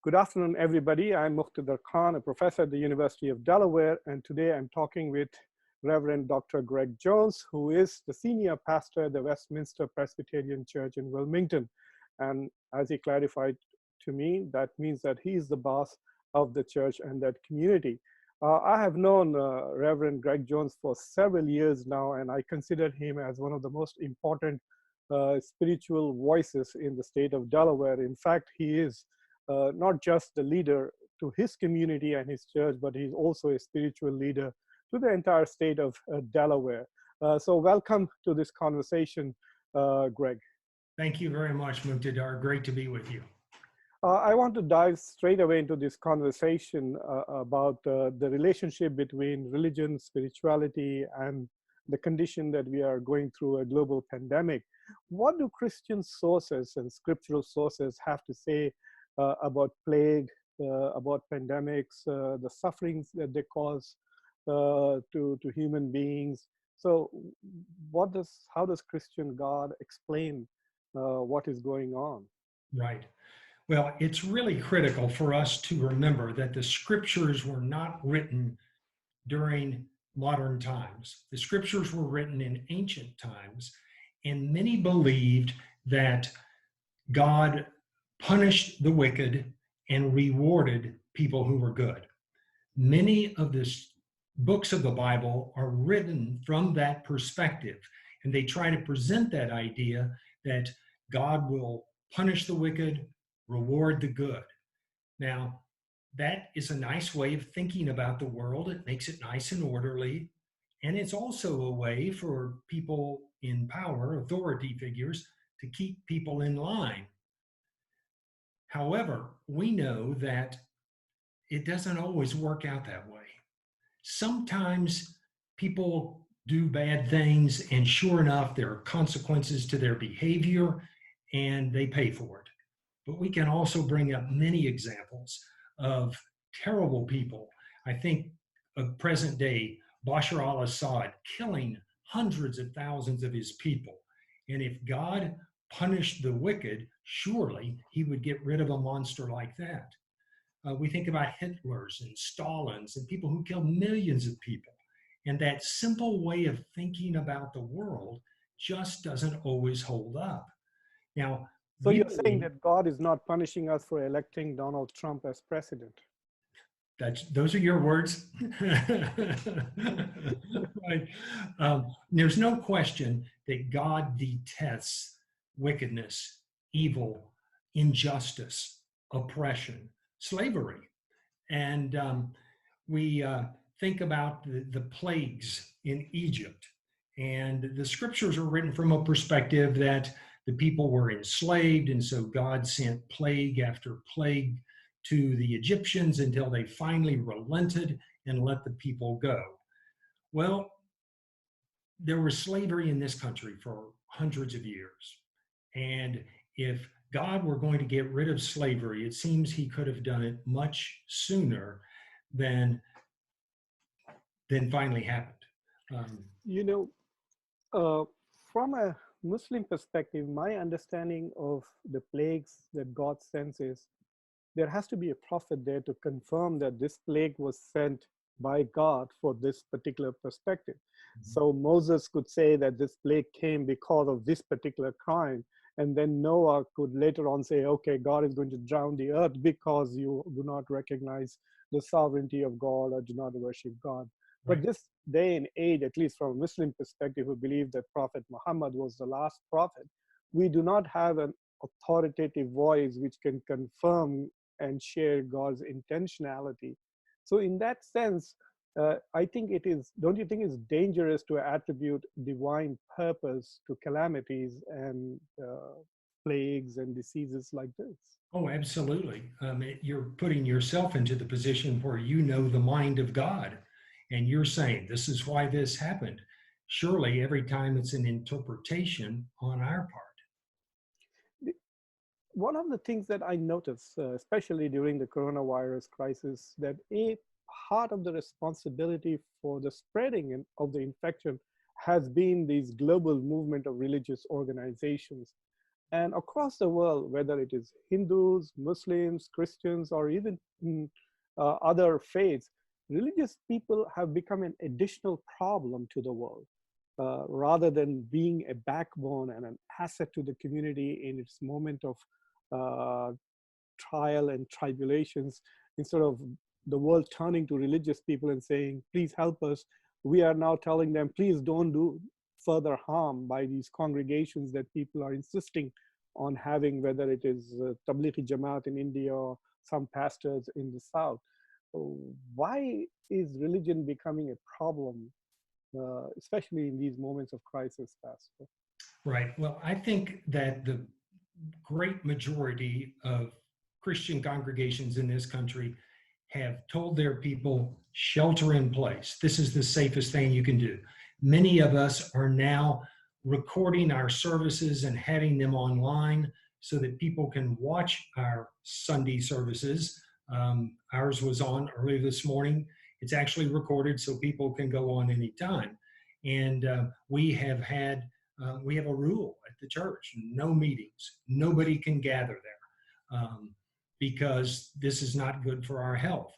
Good afternoon, everybody. I'm Muqtadar Khan, a professor at the University of Delaware, and today I'm talking with Reverend Dr. Greg Jones, who is the senior pastor at the Westminster Presbyterian Church in Wilmington. And as he clarified to me, that means that he's the boss of the church and that community. I have known Reverend Greg Jones for several years now, and I consider him as one of the most important spiritual voices in the state of Delaware. In fact, he is not just the leader to his community and his church, but he's also a spiritual leader to the entire state of Delaware. So welcome to this conversation, Greg. Thank you very much, Muqtadar. Great to be with you. I want to dive straight away into this conversation about the relationship between religion, spirituality, and the condition that we are going through, a global pandemic. What do Christian sources and scriptural sources have to say about plague, about pandemics, the sufferings that they cause to human beings? So how does Christian God explain what is going on? Right. Well, it's really critical for us to remember that the scriptures were not written during modern times. The scriptures were written in ancient times, and many believed that God punished the wicked and rewarded people who were good. Many of the books of the Bible are written from that perspective, and they try to present that idea that God will punish the wicked, reward the good. Now, that is a nice way of thinking about the world. It makes it nice and orderly. And it's also a way for people in power, authority figures, to keep people in line. However, we know that it doesn't always work out that way. Sometimes people do bad things, and sure enough, there are consequences to their behavior, and they pay for it. But we can also bring up many examples of terrible people. I think of present day Bashar al-Assad killing hundreds of thousands of his people. And if God punished the wicked, surely he would get rid of a monster like that. We think about Hitlers and Stalins and people who killed millions of people. And that simple way of thinking about the world just doesn't always hold up. Now, so you're saying that God is not punishing us for electing Donald Trump as president? Those are your words. Right. There's no question that God detests wickedness, evil, injustice, oppression, slavery. And we think about the plagues in Egypt. And the scriptures are written from a perspective that the people were enslaved, and so God sent plague after plague to the Egyptians until they finally relented and let the people go. Well, there was slavery in this country for hundreds of years. And if God were going to get rid of slavery, it seems he could have done it much sooner than finally happened. From a Muslim perspective, my understanding of the plagues that God sends is there has to be a prophet there to confirm that this plague was sent by God for this particular perspective. Mm-hmm. So Moses could say that this plague came because of this particular crime. And then Noah could later on say, okay, God is going to drown the earth because you do not recognize the sovereignty of God or do not worship God. Right. But this day and age, at least from a Muslim perspective, who believe that Prophet Muhammad was the last prophet, we do not have an authoritative voice which can confirm and share God's intentionality. So in that sense, I think it is, don't you think it's dangerous to attribute divine purpose to calamities and plagues and diseases like this? Oh, absolutely. You're putting yourself into the position where you know the mind of God, and you're saying, this is why this happened. Surely every time it's an interpretation on our part. One of the things that I noticed, especially during the coronavirus crisis, that a part of the responsibility for the spreading of the infection has been these global movement of religious organizations. And across the world, whether it is Hindus, Muslims, Christians, or even other faiths, religious people have become an additional problem to the world. Rather than being a backbone and an asset to the community in its moment of uh, trial and tribulations, instead of the world turning to religious people and saying, please help us, we are now telling them, please don't do further harm by these congregations that people are insisting on having, whether it is Tablighi Jamaat in India or some pastors in the South. So why is religion becoming a problem, especially in these moments of crisis, Pastor? Right. Well, I think that the great majority of Christian congregations in this country have told their people, shelter in place. This is the safest thing you can do. Many of us are now recording our services and having them online so that people can watch our Sunday services. Ours was on early this morning. It's actually recorded so people can go on anytime. And we have a rule at the church: no meetings, nobody can gather there, because this is not good for our health.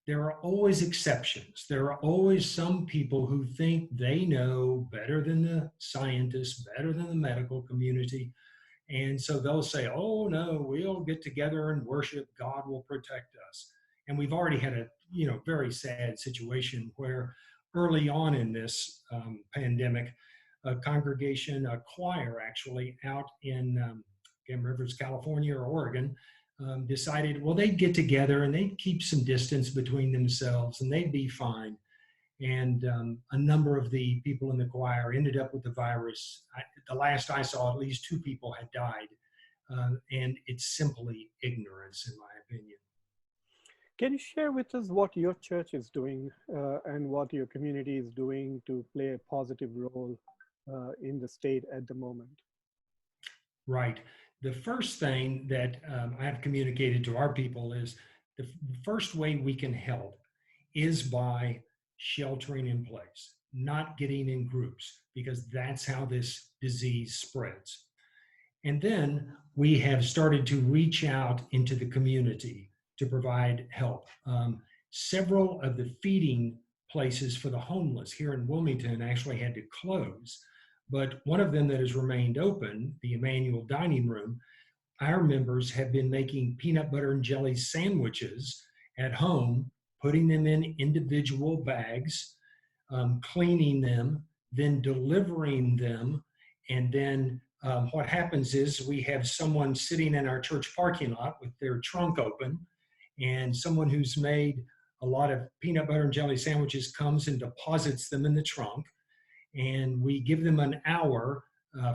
There are always exceptions. There are always some people who think they know better than the scientists, better than the medical community. And so they'll say, oh no, we'll get together and worship, God will protect us. And we've already had a very sad situation where early on in this pandemic, a congregation, a choir actually out in Game Rivers, California or Oregon, decided, well, they'd get together and they'd keep some distance between themselves and they'd be fine. And a number of the people in the choir ended up with the virus. The last I saw, at least 2 people had died. And it's simply ignorance, in my opinion. Can you share with us what your church is doing and what your community is doing to play a positive role in the state at the moment? Right. The first thing that I have communicated to our people is the first way we can help is by sheltering in place, not getting in groups, because that's how this disease spreads. And then we have started to reach out into the community to provide help. Several of the feeding places for the homeless here in Wilmington actually had to close, but one of them that has remained open, the Emmanuel Dining Room, our members have been making peanut butter and jelly sandwiches at home, putting them in individual bags, cleaning them, then delivering them. And then what happens is we have someone sitting in our church parking lot with their trunk open, and someone who's made a lot of peanut butter and jelly sandwiches comes and deposits them in the trunk. And we give them an hour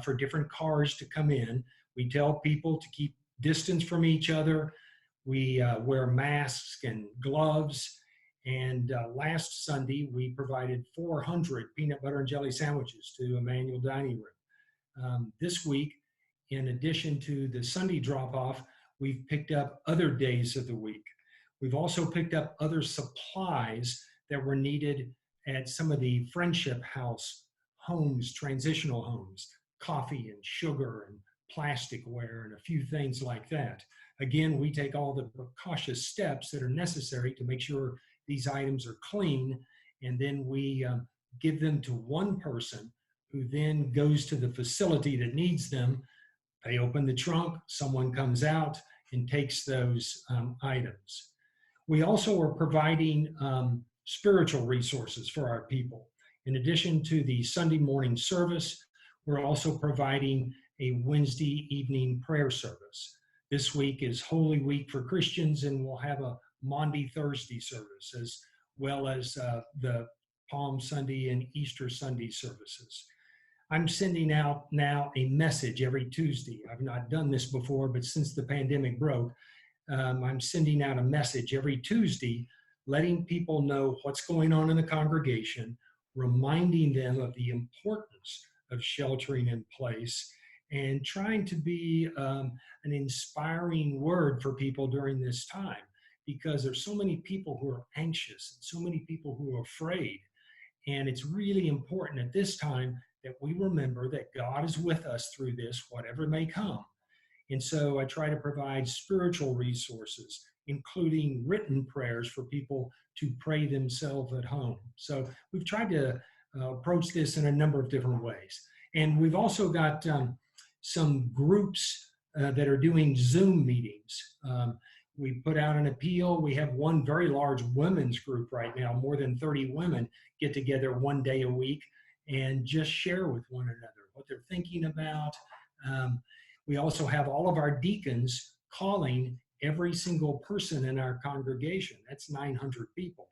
for different cars to come in. We tell people to keep distance from each other. We wear masks and gloves. And last Sunday, we provided 400 peanut butter and jelly sandwiches to Emmanuel Dining Room. This week, in addition to the Sunday drop-off, we've picked up other days of the week. We've also picked up other supplies that were needed at some of the Friendship House homes, transitional homes, coffee and sugar and plasticware and a few things like that. Again, we take all the precautious steps that are necessary to make sure these items are clean, and then we give them to one person who then goes to the facility that needs them. They open the trunk, someone comes out and takes those items. We also are providing spiritual resources for our people. In addition to the Sunday morning service, we're also providing a Wednesday evening prayer service. This week is Holy Week for Christians, and we'll have a Maundy Thursday service, as well as the Palm Sunday and Easter Sunday services. I'm sending out now a message every Tuesday. I've not done this before, but since the pandemic broke, I'm sending out a message every Tuesday, letting people know what's going on in the congregation, reminding them of the importance of sheltering in place, and trying to be an inspiring word for people during this time, because there's so many people who are anxious and so many people who are afraid. And it's really important at this time that we remember that God is with us through this, whatever may come. And so I try to provide spiritual resources, including written prayers for people to pray themselves at home. So we've tried to approach this in a number of different ways. And we've also got some groups that are doing Zoom meetings. We put out an appeal. We have one very large women's group right now. More than 30 women get together one day a week and just share with one another what they're thinking about. We also have all of our deacons calling every single person in our congregation. That's 900 people.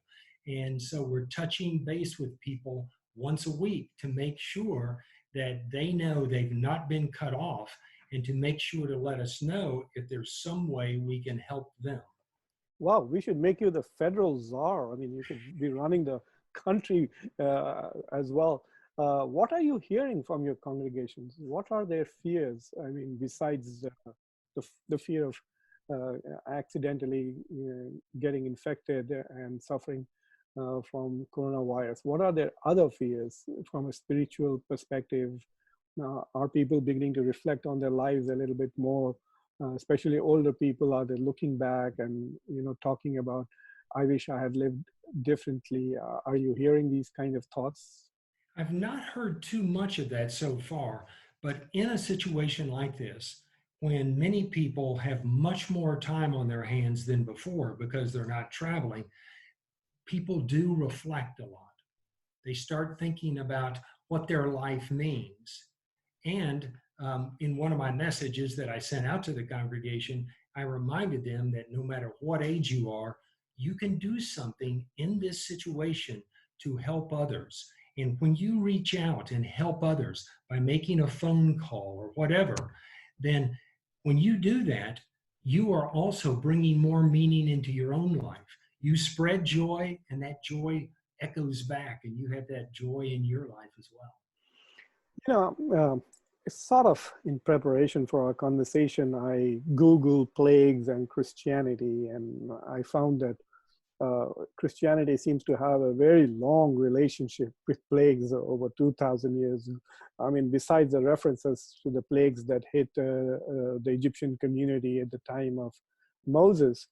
And so we're touching base with people once a week to make sure that they know they've not been cut off, and to make sure to let us know if there's some way we can help them. Wow, we should make you the federal czar. I mean, you should be running the country as well. What are you hearing from your congregations? What are their fears? I mean, besides the fear of accidentally getting infected and suffering from coronavirus, what are their other fears from a spiritual perspective? Are people beginning to reflect on their lives a little bit more? Especially older people, are they looking back and talking about, I wish I had lived differently? Are you hearing these kind of thoughts? I've not heard too much of that so far, but in a situation like this, when many people have much more time on their hands than before because they're not traveling, people do reflect a lot. They start thinking about what their life means. And in one of my messages that I sent out to the congregation, I reminded them that no matter what age you are, you can do something in this situation to help others. And when you reach out and help others by making a phone call or whatever, then when you do that, you are also bringing more meaning into your own life. You spread joy, and that joy echoes back, and you have that joy in your life as well. Sort of in preparation for our conversation, I Googled plagues and Christianity, and I found that Christianity seems to have a very long relationship with plagues over 2,000 years. I mean, besides the references to the plagues that hit the Egyptian community at the time of Moses,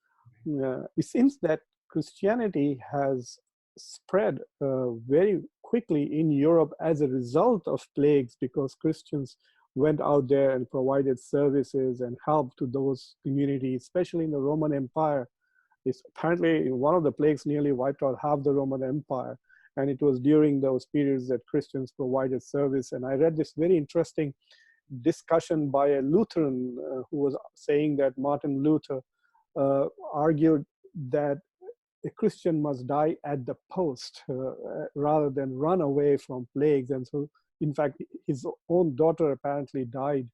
it seems that Christianity has spread very quickly in Europe as a result of plagues, because Christians went out there and provided services and help to those communities, especially in the Roman Empire. It's apparently one of the plagues nearly wiped out half the Roman Empire. And it was during those periods that Christians provided service. And I read this very interesting discussion by a Lutheran who was saying that Martin Luther argued that a Christian must die at the post rather than run away from plagues. And so, in fact, his own daughter apparently died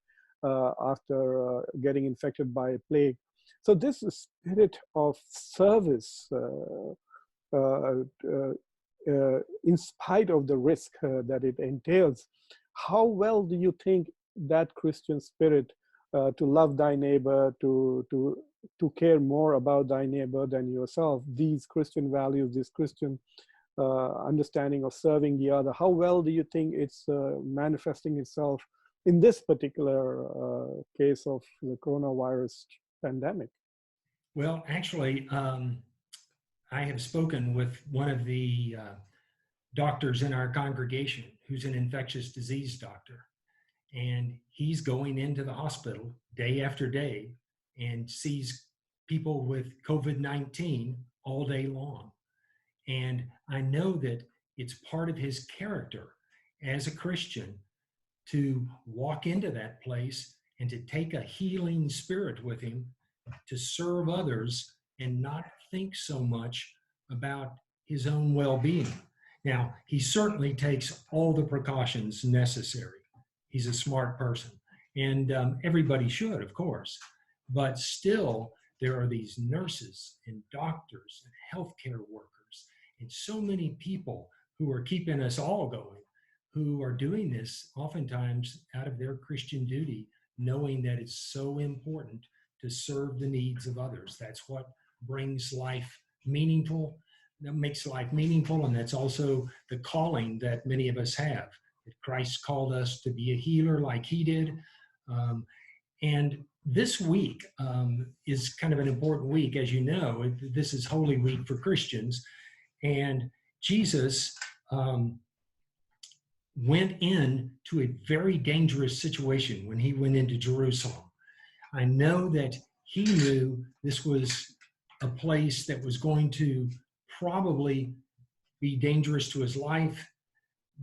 after getting infected by a plague. So this spirit of service, in spite of the risk that it entails, how well do you think that Christian spirit to love thy neighbor, to care more about thy neighbor than yourself, these Christian values, this Christian understanding of serving the other, how well do you think it's manifesting itself in this particular case of the coronavirus pandemic? Well, actually, I have spoken with one of the doctors in our congregation who's an infectious disease doctor. And he's going into the hospital day after day and sees people with COVID-19 all day long. And I know that it's part of his character as a Christian to walk into that place and to take a healing spirit with him, to serve others and not think so much about his own well-being. Now, he certainly takes all the precautions necessary. He's a smart person, and everybody should, of course. But still, there are these nurses and doctors and healthcare workers and so many people who are keeping us all going, who are doing this oftentimes out of their Christian duty, knowing that it's so important to serve the needs of others. That's what brings life meaningful, that makes life meaningful, and that's also the calling that many of us have, that Christ called us to be a healer like he did. And this week is kind of an important week. As you know, this is Holy Week for Christians. And Jesus went into a very dangerous situation when he went into Jerusalem. I know that he knew this was a place that was going to probably be dangerous to his life,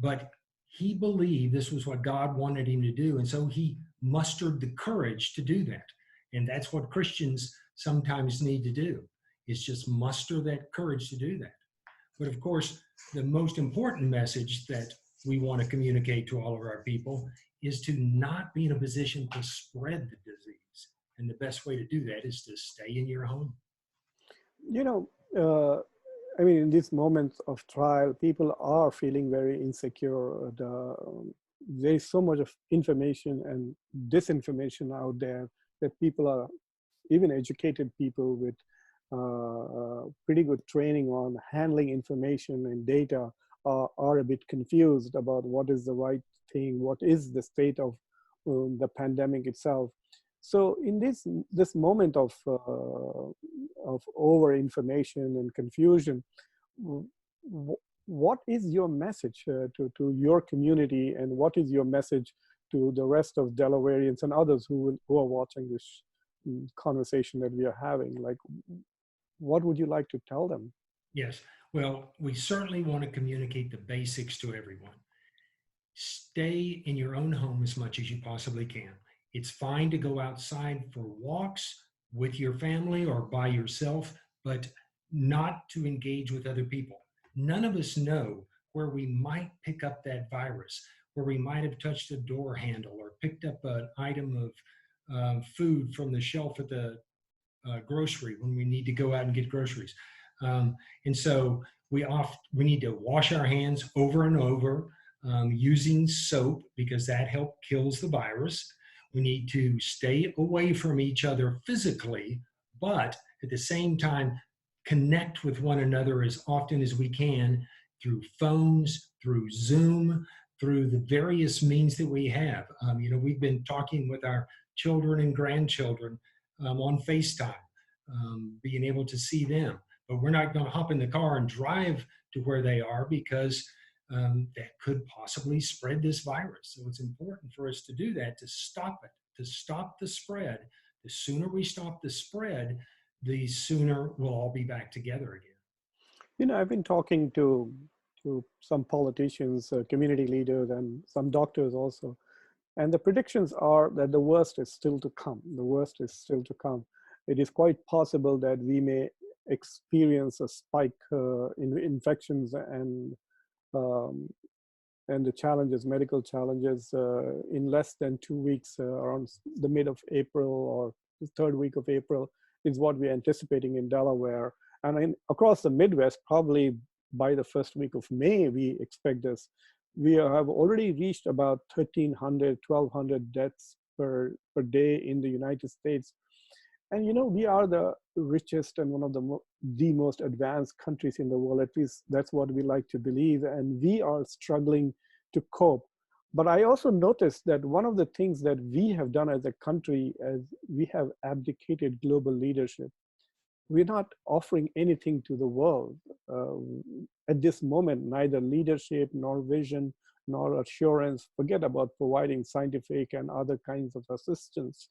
but he believed this was what God wanted him to do. And so he mustered the courage to do that. And that's what Christians sometimes need to do, is just muster that courage to do that. But of course, the most important message that we want to communicate to all of our people is to not be in a position to spread the disease. And the best way to do that is to stay in your home. You know, I mean, in these moments of trial, people are feeling very insecure. There is so much of information and disinformation out there that people are, even educated people with pretty good training on handling information and data, are a bit confused about what is the right thing, what is the state of the pandemic itself. So in this moment of over information and confusion, what is your message to your community, and what is your message to the rest of Delawareans and others who are watching this conversation that we are having? Like, what would you like to tell them? Yes, well, we certainly want to communicate the basics to everyone. Stay in your own home as much as you possibly can. It's fine to go outside for walks with your family or by yourself, but not to engage with other people. None of us know where we might pick up that virus, where we might have touched a door handle or picked up an item of food from the shelf at the grocery when we need to go out and get groceries. And so we need to wash our hands over and over using soap, because that kills the virus. We need to stay away from each other physically, but at the same time, connect with one another as often as we can through phones, through Zoom, through the various means that we have. We've been talking with our children and grandchildren on FaceTime, being able to see them. But we're not going to hop in the car and drive to where they are, because that could possibly spread this virus. So it's important for us to do that, to stop it, to stop the spread. The sooner we stop the spread, the sooner we'll all be back together again. You know, I've been talking to some politicians, community leaders, and some doctors also. And the predictions are that the worst is still to come. The worst is still to come. It is quite possible that we may experience a spike in infections and the challenges, medical challenges, in less than 2 weeks, around the mid of April or the third week of April is what we're anticipating in Delaware. And across the Midwest, probably by the first week of May, we expect this. We have already reached about 1,300, 1,200 deaths per day in the United States. And you know, we are the richest and one of the most advanced countries in the world. At least that's what we like to believe. And we are struggling to cope. But I also noticed that one of the things that we have done as a country is we have abdicated global leadership. We're not offering anything to the world. At this moment, neither leadership, nor vision, nor assurance. Forget about providing scientific and other kinds of assistance.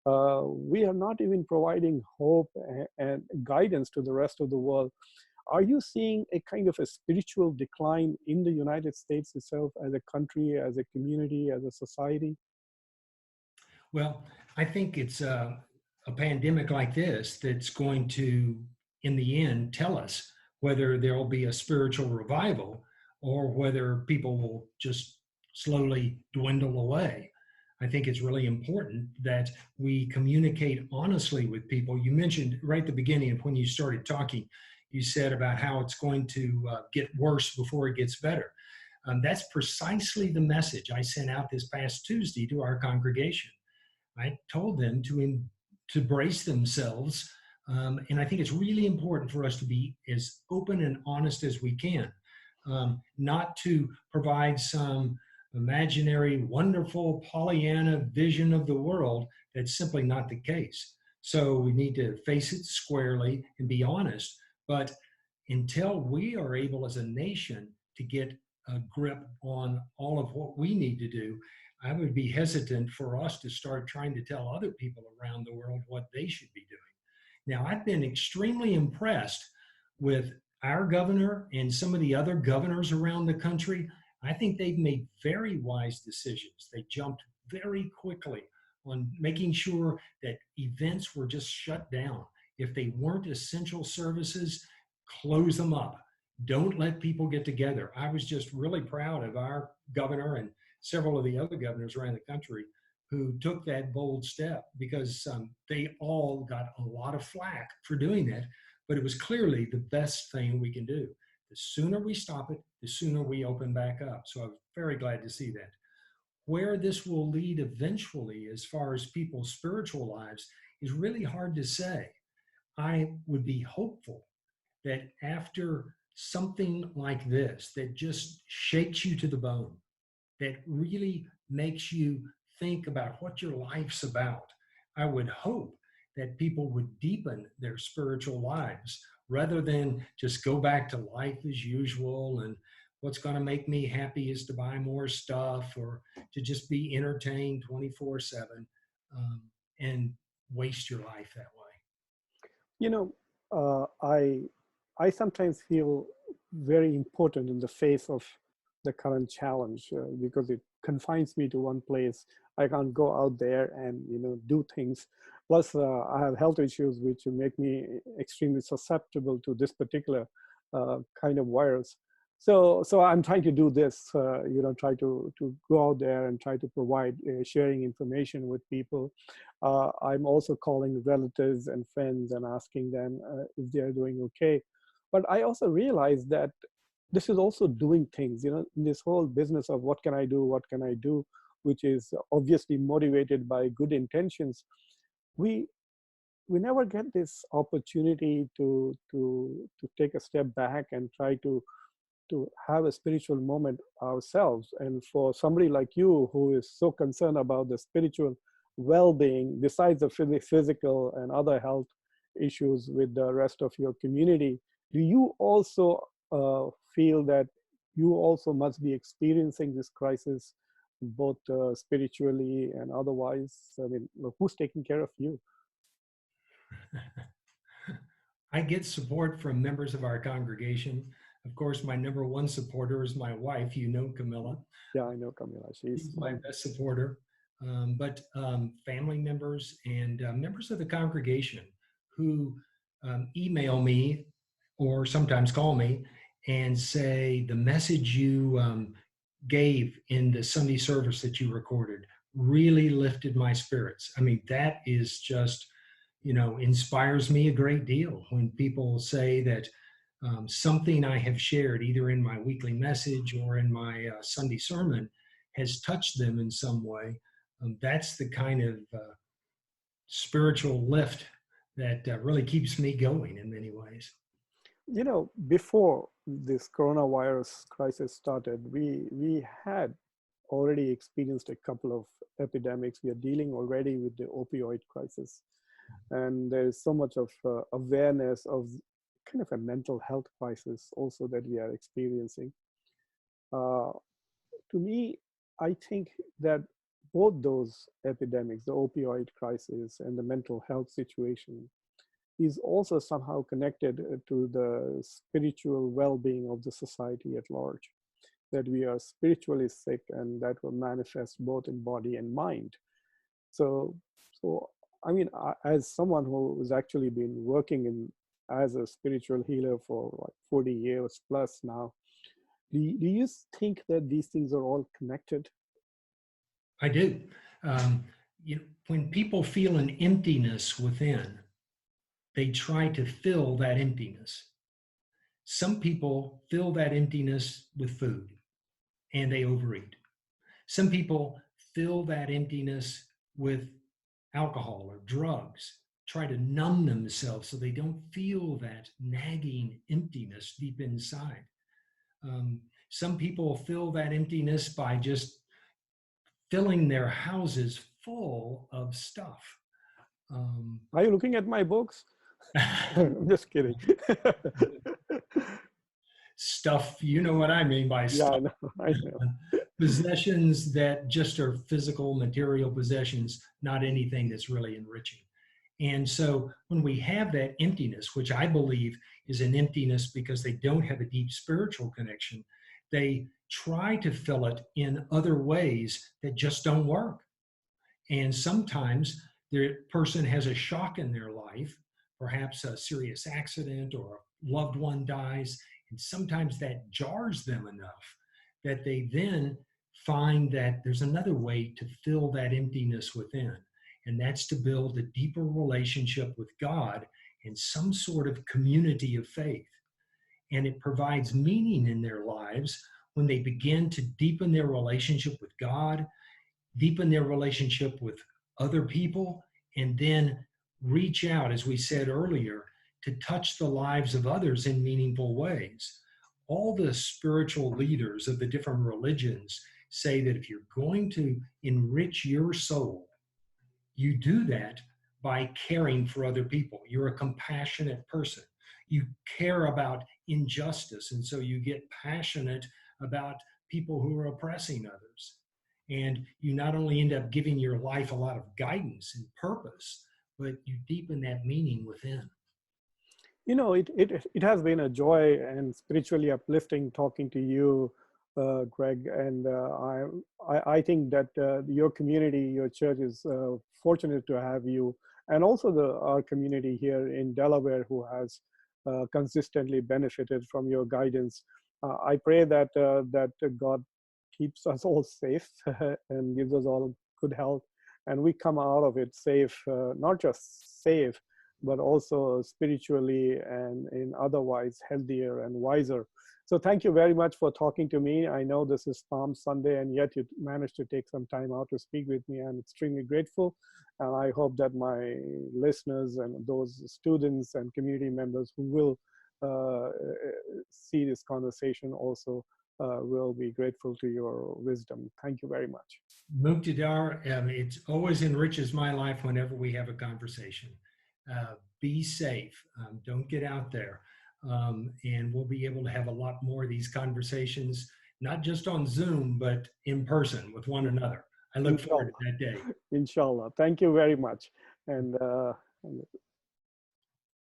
We are not even providing hope and guidance to the rest of the world. Are you seeing a kind of a spiritual decline in the United States itself, as a country, as a community, as a society? Well, I think it's a pandemic like this that's going to, in the end, tell us whether there will be a spiritual revival or whether people will just slowly dwindle away. I think it's really important that we communicate honestly with people. You mentioned right at the beginning of when you started talking, you said about how it's going to get worse before it gets better. That's precisely the message I sent out this past Tuesday to our congregation. I told them to brace themselves, and I think it's really important for us to be as open and honest as we can, not to provide some imaginary, wonderful Pollyanna vision of the world. That's simply not the case. So we need to face it squarely and be honest. But until we are able as a nation to get a grip on all of what we need to do, I would be hesitant for us to start trying to tell other people around the world what they should be doing. Now, I've been extremely impressed with our governor and some of the other governors around the country. I think they've made very wise decisions. They jumped very quickly on making sure that events were just shut down. If they weren't essential services, close them up. Don't let people get together. I was just really proud of our governor and several of the other governors around the country who took that bold step, because they all got a lot of flack for doing that, but it was clearly the best thing we can do. The sooner we stop it, the sooner we open back up. So I'm very glad to see that. Where this will lead eventually, as far as people's spiritual lives, is really hard to say. I would be hopeful that after something like this, that just shakes you to the bone, that really makes you think about what your life's about, I would hope that people would deepen their spiritual lives rather than just go back to life as usual, and what's going to make me happy is to buy more stuff or to just be entertained 24/7 and waste your life that way. You know, I sometimes feel very important in the face of the current challenge because it confines me to one place. I can't go out there and do things. Plus, I have health issues which make me extremely susceptible to this particular kind of virus. So I'm trying to do this, try to go out there and try to provide sharing information with people. I'm also calling relatives and friends and asking them if they're doing okay. But I also realize that this is also doing things, in this whole business of what can I do, which is obviously motivated by good intentions. We never get this opportunity to take a step back and try to have a spiritual moment ourselves. And for somebody like you who is so concerned about the spiritual well-being, besides the physical and other health issues with the rest of your community, do you also feel that you also must be experiencing this crisis, both spiritually and otherwise? I mean, who's taking care of you? I get support from members of our congregation. Of course, my number one supporter is my wife. You know Camilla. Yeah, I know Camilla. She's my best supporter. But family members and members of the congregation who email me or sometimes call me and say the message you gave in the Sunday service that you recorded really lifted my spirits. I mean, that is just, inspires me a great deal when people say that something I have shared either in my weekly message or in my Sunday sermon has touched them in some way. That's the kind of spiritual lift that really keeps me going in many ways. Before this coronavirus crisis started, we had already experienced a couple of epidemics. We are dealing already with the opioid crisis. And there's so much of awareness of kind of a mental health crisis also that we are experiencing. To me, I think that both those epidemics, the opioid crisis and the mental health situation, is also somehow connected to the spiritual well-being of the society at large, that we are spiritually sick and that will manifest both in body and mind. So I mean, as someone who has actually been working as a spiritual healer for like 40 years plus now, do you think that these things are all connected? I do. When people feel an emptiness within, they try to fill that emptiness. Some people fill that emptiness with food and they overeat. Some people fill that emptiness with alcohol or drugs, try to numb themselves so they don't feel that nagging emptiness deep inside. Some people fill that emptiness by just filling their houses full of stuff. Are you looking at my books? I'm just kidding. Stuff, you know what I mean by Yeah, stuff. I know. Possessions that just are physical, material possessions, not anything that's really enriching. And so when we have that emptiness, which I believe is an emptiness because they don't have a deep spiritual connection, they try to fill it in other ways that just don't work. And sometimes the person has a shock in their life, perhaps a serious accident or a loved one dies, and sometimes that jars them enough that they then find that there's another way to fill that emptiness within, and that's to build a deeper relationship with God and some sort of community of faith. And it provides meaning in their lives when they begin to deepen their relationship with God, deepen their relationship with other people, and then reach out, as we said earlier, to touch the lives of others in meaningful ways. All the spiritual leaders of the different religions say that if you're going to enrich your soul, you do that by caring for other people. You're a compassionate person. You care about injustice, and so you get passionate about people who are oppressing others. And you not only end up giving your life a lot of guidance and purpose, but you deepen that meaning within. You know, it has been a joy and spiritually uplifting talking to you, Greg. And I think that your community, your church is fortunate to have you, and also our community here in Delaware who has consistently benefited from your guidance. I pray that God keeps us all safe and gives us all good health, and we come out of it safe, not just safe, but also spiritually and in otherwise healthier and wiser. So thank you very much for talking to me. I know this is Palm Sunday, and yet you managed to take some time out to speak with me. I'm extremely grateful. And I hope that my listeners and those students and community members who will see this conversation also will be grateful to your wisdom. Thank you very much. Muktadar, it always enriches my life whenever we have a conversation. Be safe. Don't get out there. And we'll be able to have a lot more of these conversations, not just on Zoom, but in person with one another. I look forward to that day. Inshallah. Thank you very much. And